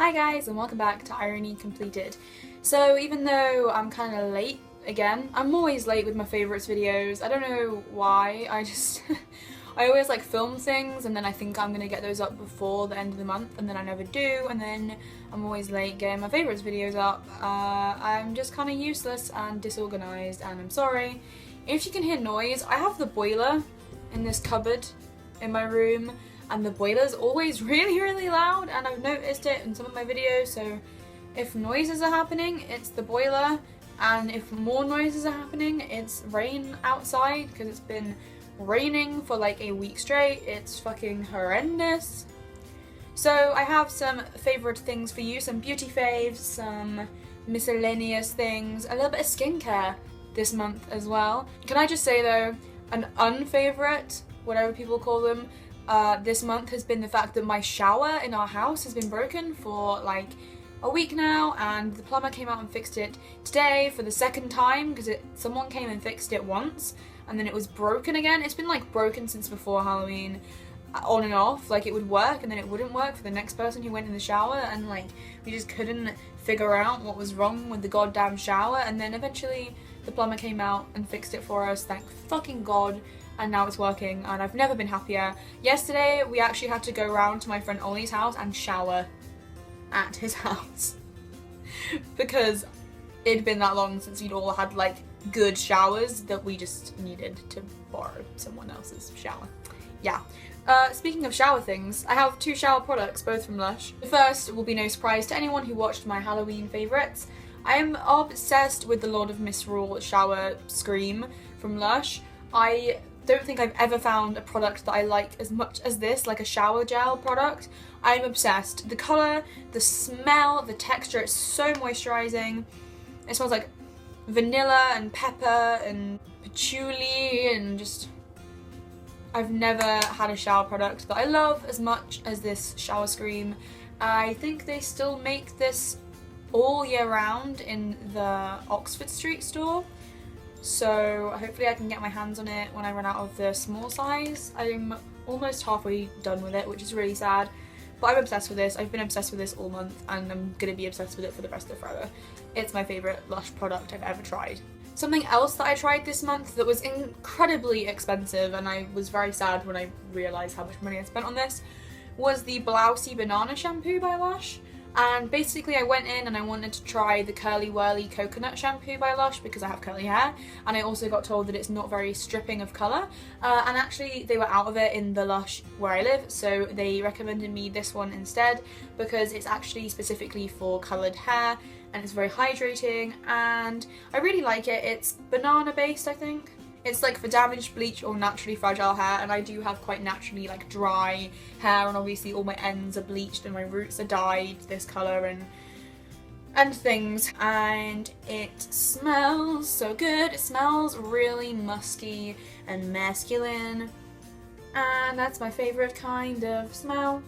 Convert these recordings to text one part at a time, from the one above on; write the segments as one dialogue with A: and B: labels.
A: Hi guys, and welcome back to Irony Completed. So even though I'm kind of late again, I'm always late with my favourites videos. I don't know why, I always like film things and then I think I'm gonna get those up before the end of the month and then I never do, and then I'm always late getting my favourites videos up. I'm just kind of useless and disorganised, and I'm sorry. If you can hear noise, I have the boiler in this cupboard in my room, and the boiler's always really loud, and I've noticed it in some of my videos. So if noises are happening, it's the boiler, and if more noises are happening, it's rain outside, because it's been raining for like a week straight. It's fucking horrendous. So I have some favourite things for you, some beauty faves, some miscellaneous things, a little bit of skincare this month as well. Can I just say though, an unfavourite, whatever people call them, this month has been the fact that my shower in our house has been broken for like a week now, and the plumber came out and fixed it today for the second time, because someone came and fixed it once and then it was broken again. It's been like broken since before Halloween, on and off, like it would work and then it wouldn't work for the next person who went in the shower, and like we just couldn't figure out what was wrong with the goddamn shower, and then eventually the plumber came out and fixed it for us, thank fucking god, and now it's working and I've never been happier. Yesterday we actually had to go round to my friend Ollie's house and shower at his house because it'd been that long since we'd all had like good showers that we just needed to borrow someone else's shower. Yeah. Speaking of shower things, I have two shower products, both from Lush. The first will be no surprise to anyone who watched my Halloween favourites. I am obsessed with the Lord of Misrule shower scream from Lush. I don't think I've ever found a product that I like as much as this, like a shower gel product. I'm obsessed. The colour, the smell, the texture, it's so moisturising. It smells like vanilla and pepper and patchouli, and just... I've never had a shower product that I love as much as this shower scream. I think they still make this all year round in the Oxford Street store, so hopefully I can get my hands on it when I run out of the small size. I'm almost halfway done with it, which is really sad, but I'm obsessed with this. I've been obsessed with this all month and I'm gonna be obsessed with it for the rest of forever. It's my favourite Lush product I've ever tried. Something else that I tried this month that was incredibly expensive, and I was very sad when I realised how much money I spent on this, was the Blousey Banana Shampoo by Lush. And basically I went in and I wanted to try the Curly Whirly Coconut Shampoo by Lush because I have curly hair, and I also got told that it's not very stripping of colour, and actually they were out of it in the Lush where I live, so they recommended me this one instead because it's actually specifically for coloured hair and it's very hydrating and I really like it. It's banana based, I think. It's like for damaged, bleached or naturally fragile hair, and I do have quite naturally like dry hair, and obviously all my ends are bleached and my roots are dyed this colour and things, and it smells so good. It smells really musky and masculine, and that's my favourite kind of smell.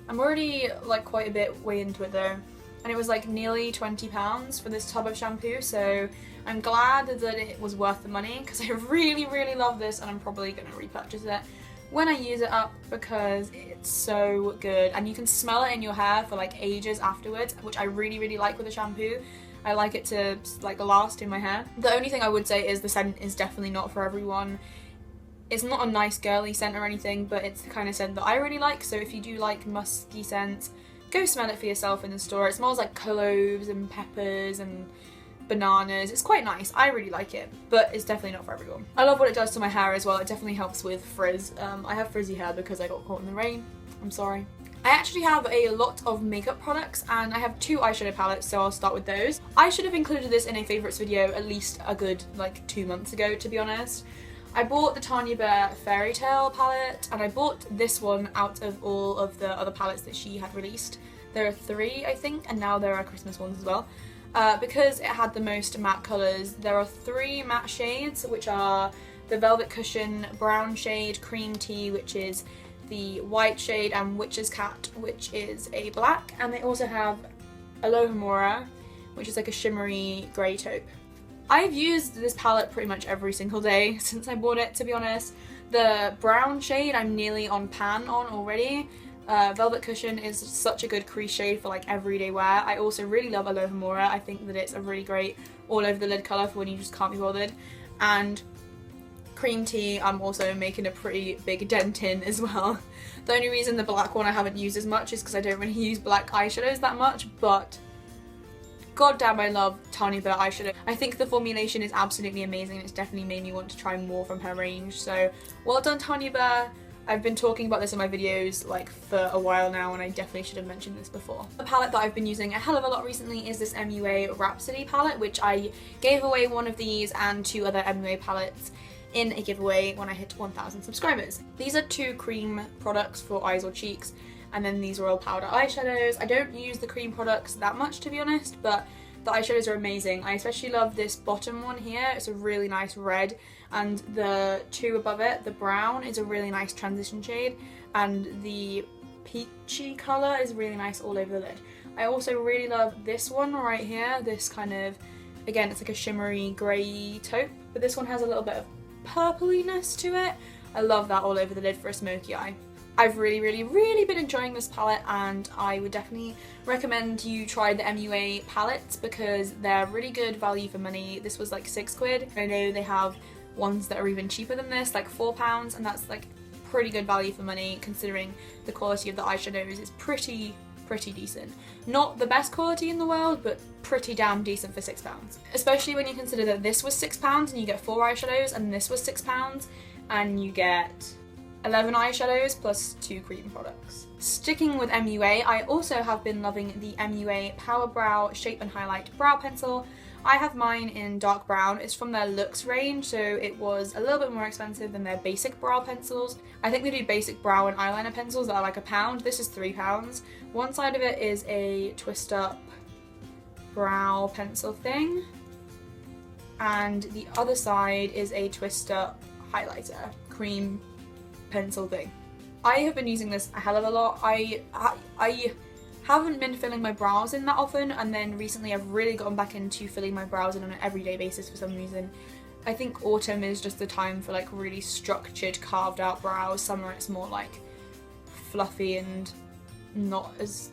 A: I'm already like quite a bit way into it though, and it was like nearly £20 for this tub of shampoo, so I'm glad that it was worth the money because I really love this, and I'm probably going to repurchase it when I use it up because it's so good, and you can smell it in your hair for like ages afterwards, which I really like with the shampoo. I like it to like last in my hair. The only thing I would say is the scent is definitely not for everyone. It's not a nice girly scent or anything, but it's the kind of scent that I really like, so if you do like musky scents, go smell it for yourself in the store. It smells like cloves and peppers and bananas. It's quite nice. I really like it, but it's definitely not for everyone. I love what it does to my hair as well. It definitely helps with frizz. I have frizzy hair because I got caught in the rain. I'm sorry. I actually have a lot of makeup products, and I have two eyeshadow palettes, so I'll start with those. I should have included this in a favourites video at least a good like 2 months ago, to be honest. I bought the Tanya Bear Fairy Tale palette, and I bought this one out of all of the other palettes that she had released. There are 3, I think, and now there are Christmas ones as well. Because it had the most matte colours, there are 3 matte shades, which are the Velvet Cushion Brown shade, Cream Tea, which is the white shade, and Witch's Cat, which is a black, and they also have Aloha Mora, which is like a shimmery grey taupe. I've used this palette pretty much every single day since I bought it, to be honest. The brown shade I'm nearly on pan on already, Velvet Cushion is such a good crease shade for like everyday wear. I also really love Aloha Mora. I think that it's a really great all over the lid colour for when you just can't be bothered. And Cream Tea I'm also making a pretty big dent in as well. The only reason the black one I haven't used as much is because I don't really use black eyeshadows that much, but god damn I love Tanya Burr eyeshadow. I think the formulation is absolutely amazing. It's definitely made me want to try more from her range, so well done Tanya Burr. I've been talking about this in my videos like for a while now, and I definitely should have mentioned this before. The palette that I've been using a hell of a lot recently is this MUA Rhapsody palette, which I gave away one of these and 2 other MUA palettes in a giveaway when I hit 1,000 subscribers. These are 2 cream products for eyes or cheeks, and then these are all powder eyeshadows. I don't use the cream products that much, to be honest, but the eyeshadows are amazing. I especially love this bottom one here. It's a really nice red, and the 2 above it, the brown, is a really nice transition shade, and the peachy colour is really nice all over the lid. I also really love this one right here, this kind of, again, it's like a shimmery grey taupe, but this one has a little bit of purpliness to it. I love that all over the lid for a smoky eye. I've really been enjoying this palette, and I would definitely recommend you try the MUA palettes because they're really good value for money. This was like £6. I know they have ones that are even cheaper than this, like £4, and that's like pretty good value for money considering the quality of the eyeshadows is pretty decent. Not the best quality in the world, but pretty damn decent for £6. Especially when you consider that this was £6 and you get 4 eyeshadows, and this was £6 and you get 11 eyeshadows plus 2 cream products. Sticking with MUA, I also have been loving the MUA Power Brow Shape and Highlight Brow Pencil. I have mine in dark brown. It's from their Luxe range, so it was a little bit more expensive than their basic brow pencils. I think they do basic brow and eyeliner pencils that are like £1. This is £3. One side of it is a twist up brow pencil thing, and the other side is a twist up highlighter cream pencil thing. I have been using this a hell of a lot. I haven't been filling my brows in that often, and then recently I've really gotten back into filling my brows in on an everyday basis for some reason. I think autumn is just the time for like really structured, carved out brows. Summer it's more like fluffy and not as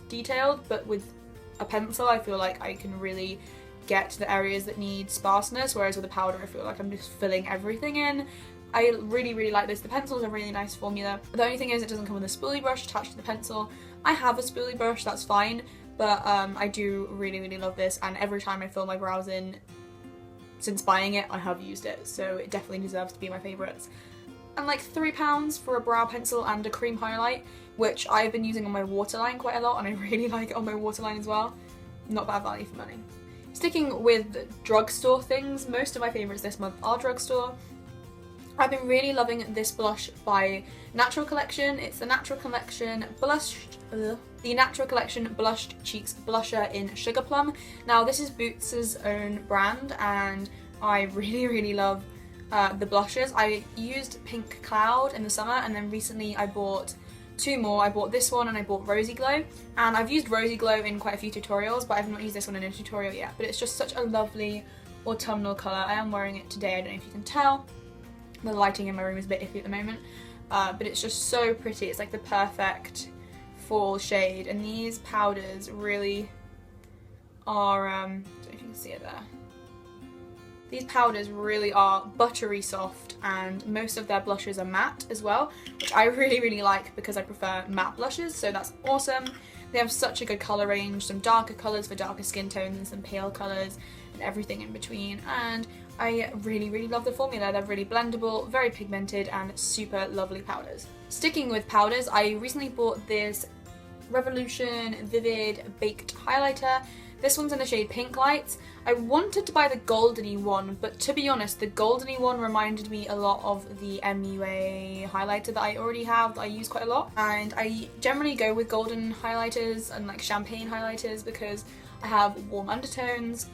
A: detailed, but with a pencil I feel like I can really get to the areas that need sparseness, whereas with a powder I feel like I'm just filling everything in. I really like this. The pencil's a really nice formula. The only thing is it doesn't come with a spoolie brush attached to the pencil. I have a spoolie brush, that's fine, but I do really love this, and every time I fill my brows in since buying it, I have used it, so it definitely deserves to be my favourites. And like £3 for a brow pencil and a cream highlight, which I've been using on my waterline quite a lot, and I really like it on my waterline as well. Not bad value for money. Sticking with drugstore things, most of my favourites this month are drugstore. I've been really loving this blush by Natural Collection. It's the Natural Collection Blushed Cheeks Blusher in Sugar Plum. Now this is Boots' own brand, and I really love the blushes. I used Pink Cloud in the summer, and then recently I bought 2 more. I bought this one and I bought Rosy Glow, and I've used Rosy Glow in quite a few tutorials, but I've not used this one in a tutorial yet. But it's just such a lovely autumnal colour. I am wearing it today, I don't know if you can tell. The lighting in my room is a bit iffy at the moment, but it's just so pretty. It's like the perfect fall shade, and these powders really are, I don't know if you can see it there. These powders really are buttery soft, and most of their blushes are matte as well, which I really like because I prefer matte blushes, so that's awesome. They have such a good colour range, some darker colours for darker skin tones and some pale colours and everything in between, and I really love the formula. They're really blendable, very pigmented, and super lovely powders. Sticking with powders, I recently bought this Revolution Vivid Baked Highlighter. This one's in the shade Pink Lights. I wanted to buy the goldeny one, but to be honest, the goldeny one reminded me a lot of the MUA highlighter that I already have, that I use quite a lot. And I generally go with golden highlighters and like champagne highlighters because I have warm undertones.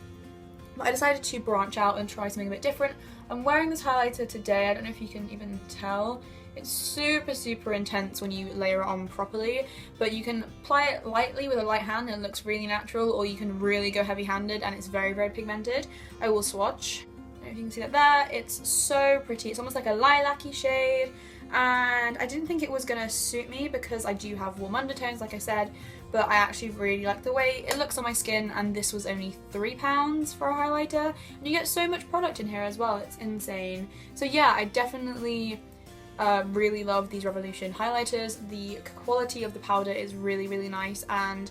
A: But I decided to branch out and try something a bit different. I'm wearing this highlighter today. I don't know if you can even tell. It's super intense when you layer it on properly, but you can apply it lightly with a light hand and it looks really natural, or you can really go heavy-handed and it's very pigmented. I will swatch. I don't know if you can see that there. It's so pretty. It's almost like a lilac-y shade, and I didn't think it was gonna suit me because I do have warm undertones, like I said, but I actually really like the way it looks on my skin, and this was only £3 for a highlighter, and you get so much product in here as well, it's insane. So yeah, I definitely really love these Revolution highlighters. The quality of the powder is really, really nice, and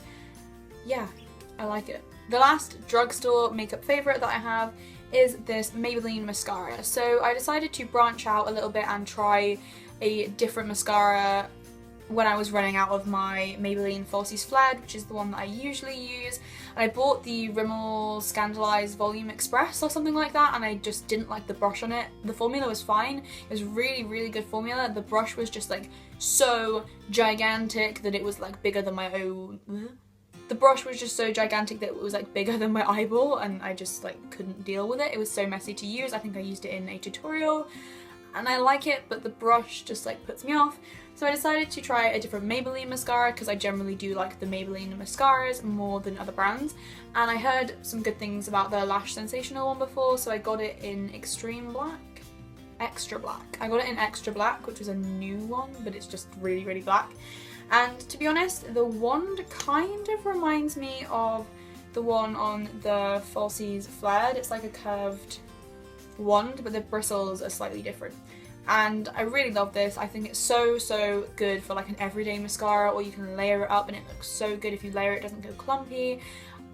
A: yeah, I like it. The last drugstore makeup favourite that I have is this Maybelline mascara. So I decided to branch out a little bit and try a different mascara when I was running out of my Maybelline Falsies Flared, which is the one that I usually use. And I bought the Rimmel Scandalized Volume Express or something like that, and I just didn't like the brush on it. The formula was fine. It was really, really good formula. The brush was just like so gigantic that it was like bigger than my own. The brush was just so gigantic that it was like bigger than my eyeball, and I just like couldn't deal with it. It was so messy to use. I think I used it in a tutorial and I like it, but the brush just like puts me off. So I decided to try a different Maybelline mascara because I generally do like the Maybelline mascaras more than other brands, and I heard some good things about the Lash Sensational one before, so I got it in Extreme Black. Extra Black. I got it in Extra Black, which was a new one, but it's just really, really black. And to be honest, the wand kind of reminds me of the one on the Falsies Flared. It's like a curved wand, but the bristles are slightly different. And I really love this. I think it's so, so good for like an everyday mascara, or you can layer it up and it looks so good if you layer it, it doesn't go clumpy.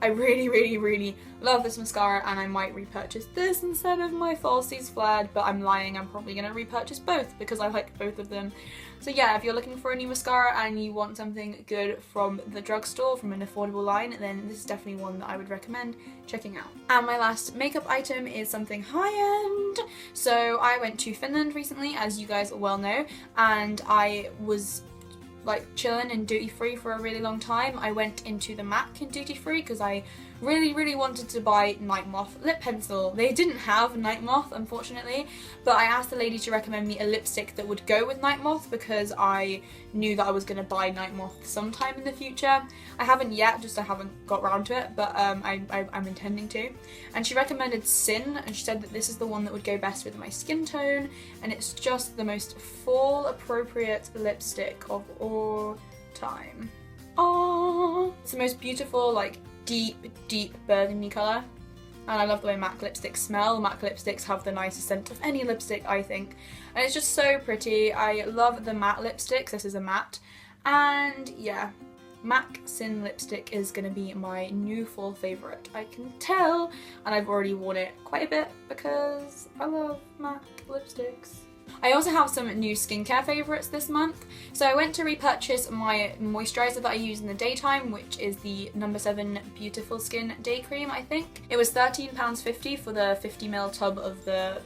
A: I really, really, really love this mascara, and I might repurchase this instead of my Falsies Flared, but I'm lying, I'm probably going to repurchase both because I like both of them. So yeah, if you're looking for a new mascara and you want something good from the drugstore, from an affordable line, then this is definitely one that I would recommend checking out. And my last makeup item is something high-end. So I went to Finland recently, as you guys well know, and I was like chilling in duty free for a really long time. I went into the MAC in duty free because I really, really wanted to buy Night Moth lip pencil. They didn't have Night Moth, unfortunately, but I asked the lady to recommend me a lipstick that would go with Night Moth because I knew that I was going to buy Night Moth sometime in the future. I haven't yet, just I haven't got around to it, but I'm intending to. And she recommended Sin, and she said that this is the one that would go best with my skin tone, and it's just the most fall appropriate lipstick of all time. Oh, it's the most beautiful, like deep burgundy colour, and I love the way MAC lipsticks smell. MAC lipsticks have the nicest scent of any lipstick, I think, and it's just so pretty. I love the matte lipsticks. This is a matte, and yeah, MAC Sin lipstick is going to be my new fall favourite, I can tell, and I've already worn it quite a bit because I love MAC lipsticks. I also have some new skincare favourites this month. So I went to repurchase my moisturiser that I use in the daytime, which is the No. 7 Beautiful Skin Day Cream, I think. It was £13.50 for the 50ml tub of the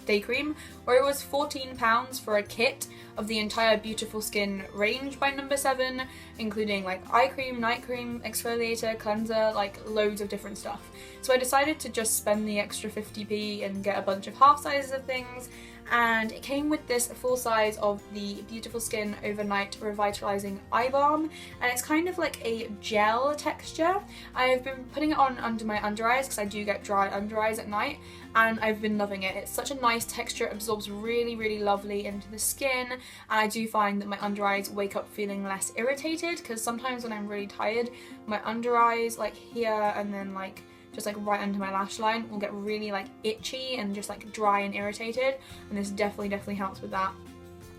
A: day cream, or it was £14 for a kit of the entire Beautiful Skin range by No. 7, including like eye cream, night cream, exfoliator, cleanser, like loads of different stuff. So I decided to just spend the extra 50p and get a bunch of half sizes of things, and it came with this full size of the Beautiful Skin Overnight Revitalizing Eye Balm, and it's kind of like a gel texture. I've been putting it on under my under eyes because I do get dry under eyes at night, and I've been loving it. It's such a nice texture, it absorbs really, really lovely into the skin, and I do find that my under eyes wake up feeling less irritated, because sometimes when I'm really tired, my under eyes, like here and then like just like right under my lash line, will get really like itchy and just like dry and irritated, and this definitely helps with that.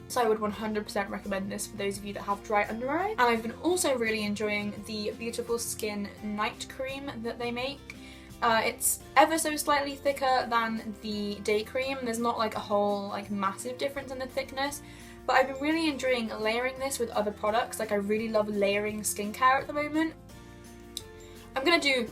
A: So I would 100% recommend this for those of you that have dry under eyes. And I've been also really enjoying the Beautiful Skin Night Cream that they make. It's ever so slightly thicker than the day cream. There's not like a whole like massive difference in the thickness, but I've been really enjoying layering this with other products. Like I really love layering skincare at the moment. I'm gonna do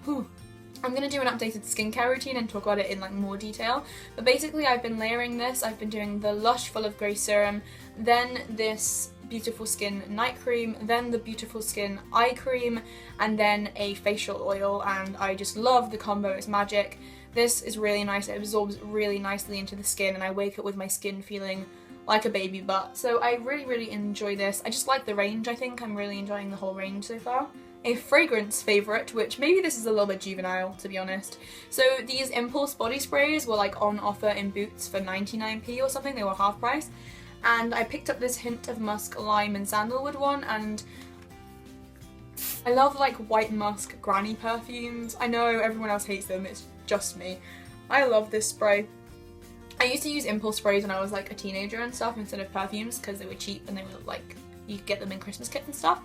A: an updated skincare routine and talk about it in like more detail, but basically I've been layering this. I've been doing the Lush Full of Grace Serum, then this Beautiful Skin Night Cream, then the Beautiful Skin Eye Cream, and then a facial oil, and I just love the combo. It's magic. This is really nice. It absorbs really nicely into the skin, and I wake up with my skin feeling like a baby butt. So I really, really enjoy this. I just like the range, I think. I'm really enjoying the whole range so far. a fragrance favourite, which maybe this is a little bit juvenile, to be honest. So these Impulse body sprays were like on offer in Boots for 99p or something, they were half price. And I picked up this Hint of Musk, Lime and Sandalwood one, and I love like white musk granny perfumes. I know everyone else hates them, it's just me. I love this spray. I used to use Impulse sprays when I was like a teenager and stuff instead of perfumes because they were cheap and they were like, you could get them in Christmas kits and stuff.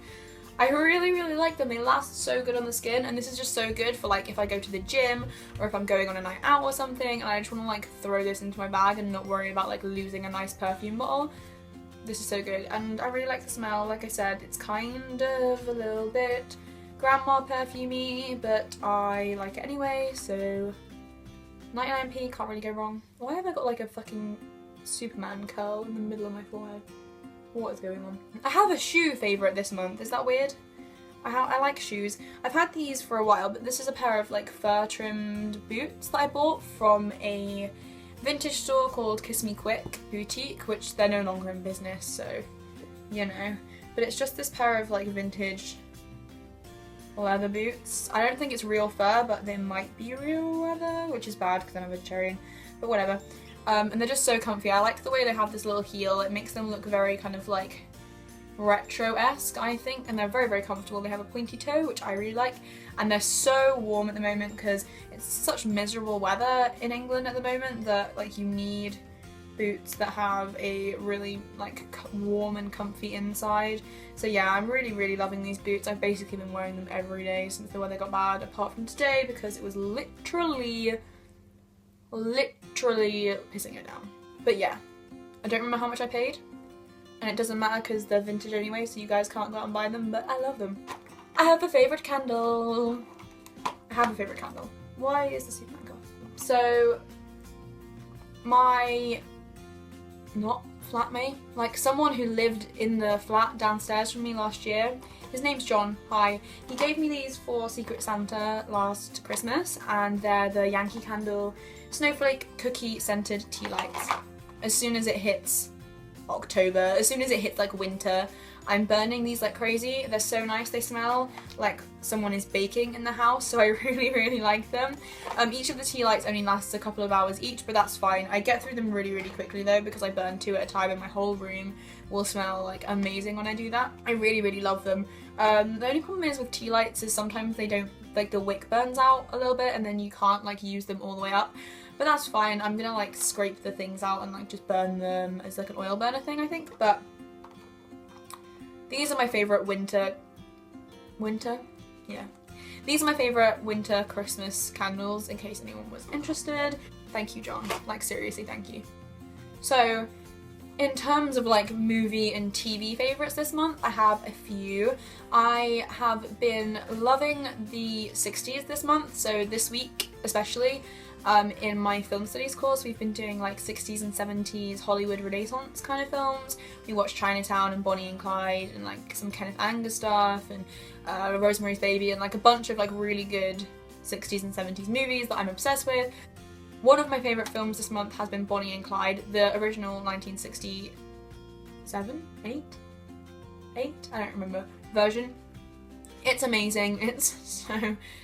A: I really like them. They last so good on the skin, and this is just so good for like if I go to the gym or if I'm going on a night out or something and I just want to like throw this into my bag and not worry about like losing a nice perfume bottle. This is so good, and I really like the smell. Like I said, it's kind of a little bit grandma perfumey, but I like it anyway, so 99p, can't really go wrong. Why have I got like a fucking Superman curl in the middle of my forehead? What is going on? I have a shoe favourite this month, is that weird? I like shoes. I've had these for a while, but this is a pair of like fur trimmed boots that I bought from a vintage store called Kiss Me Quick Boutique, which they're no longer in business, so you know. But it's just this pair of like vintage leather boots. I don't think it's real fur, but they might be real leather, which is bad because I'm a vegetarian, but whatever. And they're just so comfy. I like the way they have this little heel. It makes them look very kind of like retro-esque, I think, and they're very comfortable. They have a pointy toe, which I really like, and they're so warm at the moment because it's such miserable weather in England at the moment that like you need boots that have a really like warm and comfy inside. So yeah, I'm really loving these boots. I've basically been wearing them every day since the weather got bad, apart from today because it was literally pissing it down. But yeah, I don't remember how much I paid, and it doesn't matter because they're vintage anyway, so you guys can't go out and buy them, but I love them. I have a favourite candle. Why is the Superman gone? So my not flatmate, like someone who lived in the flat downstairs from me last year, his name's John, hi. He gave me these for Secret Santa last Christmas, and they're the Yankee Candle Snowflake Cookie Scented Tea Lights. As soon as it hits October, as soon as it hits like winter, I'm burning these like crazy. They're so nice, they smell like someone is baking in the house, so I really like them. Each of the tea lights only lasts a couple of hours each, but that's fine. I get through them really quickly though, because I burn 2 at a time and my whole room will smell like amazing when I do that. I really love them. The only problem is with tea lights is sometimes they don't, like the wick burns out a little bit and then you can't like use them all the way up. But that's fine. I'm gonna like scrape the things out and like just burn them as like an oil burner thing, I think. But these are my favourite winter? Yeah. These are my favourite winter Christmas candles, in case anyone was interested. Thank you, John. Like, seriously, thank you. So, in terms of like movie and TV favourites this month, I have a few. I have been loving the 60s this month, so this week especially. In my film studies course, we've been doing like 60s and 70s Hollywood Renaissance kind of films. We watched Chinatown and Bonnie and Clyde and like some Kenneth Anger stuff and Rosemary's Baby and like a bunch of like really good 60s and 70s movies that I'm obsessed with. One of my favourite films this month has been Bonnie and Clyde, the original 1967? 8? I don't remember. Version. It's amazing. It's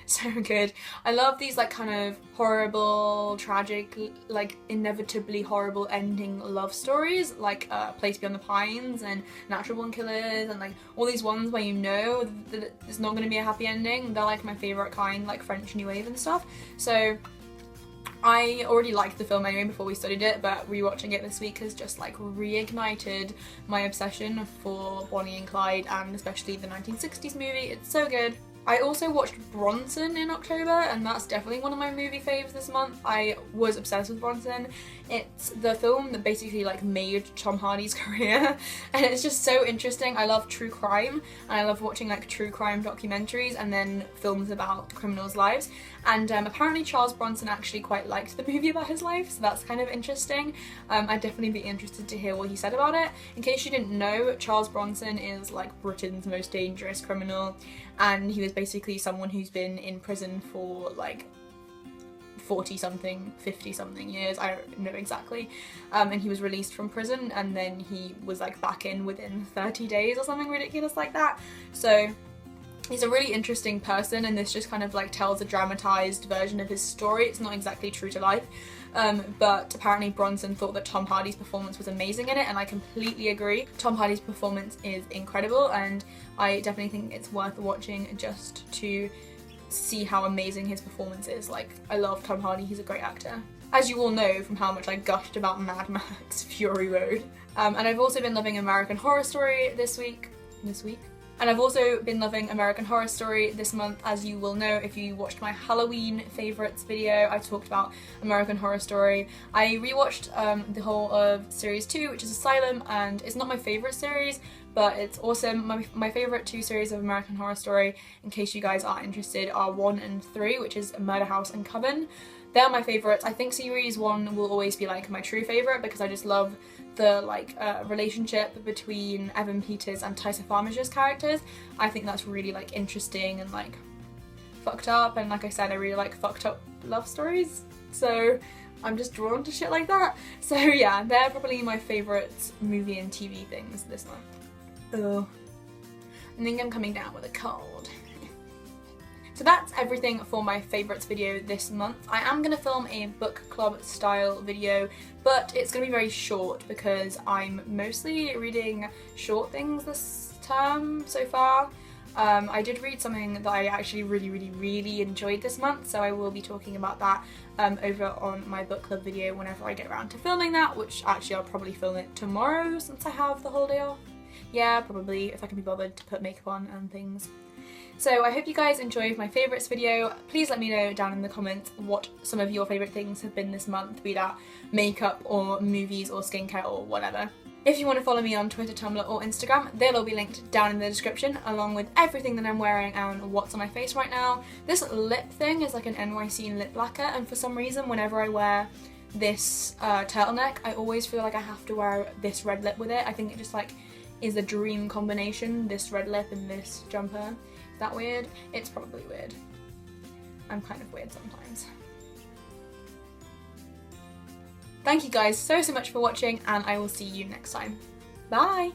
A: so good. I love these like kind of horrible, tragic, like inevitably horrible ending love stories, like Place Beyond the Pines and Natural Born Killers and like all these ones where you know that it's not going to be a happy ending. They're like my favourite kind, like French New Wave and stuff. So I already liked the film anyway before we studied it, but rewatching it this week has just like reignited my obsession for Bonnie and Clyde, and especially the 1960s movie. It's so good. I also watched Bronson in October, and that's definitely one of my movie faves this month. I was obsessed with Bronson. It's the film that basically like made Tom Hardy's career, and it's just so interesting. I love true crime, and I love watching like true crime documentaries and then films about criminals' lives. And apparently Charles Bronson actually quite liked the movie about his life, so that's kind of interesting. I'd definitely be interested to hear what he said about it. In case you didn't know, Charles Bronson is like Britain's most dangerous criminal, and he was basically someone who's been in prison for like 40-something, 50-something years, I don't know exactly, and he was released from prison and then he was like back in within 30 days or something ridiculous like that. So He's a really interesting person, and this just kind of like tells a dramatized version of his story. It's not exactly true to life, but apparently Bronson thought that Tom Hardy's performance was amazing in it, and I completely agree. Tom Hardy's performance is incredible, and I definitely think it's worth watching just to see how amazing his performance is. Like, I love Tom Hardy, he's a great actor. As you all know from how much I gushed about Mad Max Fury Road. And I've also been loving American Horror Story this week. And I've also been loving American Horror Story this month. As you will know if you watched my Halloween favourites video, I talked about American Horror Story. I rewatched the whole of series 2, which is Asylum, and it's not my favourite series, but it's awesome. My favourite 2 series of American Horror Story, in case you guys are interested, are 1 and 3, which is Murder House and Coven. They're my favourites. I think series 1 will always be like my true favourite because I just love the relationship between Evan Peters and Tysa Farmager's characters. I think that's really like interesting and like fucked up, and like I said, I really like fucked up love stories, so I'm just drawn to shit like that. So yeah, they're probably my favourite movie and TV things this month. Ugh. I think I'm coming down with a cold. So that's everything for my favourites video this month. I am going to film a book club style video, but it's going to be very short because I'm mostly reading short things this term so far. I did read something that I actually really enjoyed this month, so I will be talking about that over on my book club video whenever I get around to filming that, which actually I'll probably film it tomorrow since I have the whole day off. Yeah, probably, if I can be bothered to put makeup on and things. So I hope you guys enjoyed my favourites video. Please let me know down in the comments what some of your favourite things have been this month, be that makeup or movies or skincare or whatever. If you want to follow me on Twitter, Tumblr or Instagram, they'll all be linked down in the description, along with everything that I'm wearing and what's on my face right now. This lip thing is like an NYC lip lacquer, and for some reason whenever I wear this turtleneck, I always feel like I have to wear this red lip with it. I think it just like is a dream combination, this red lip and this jumper. Is that weird? It's probably weird. I'm kind of weird sometimes. Thank you guys so much for watching, and I will see you next time. Bye!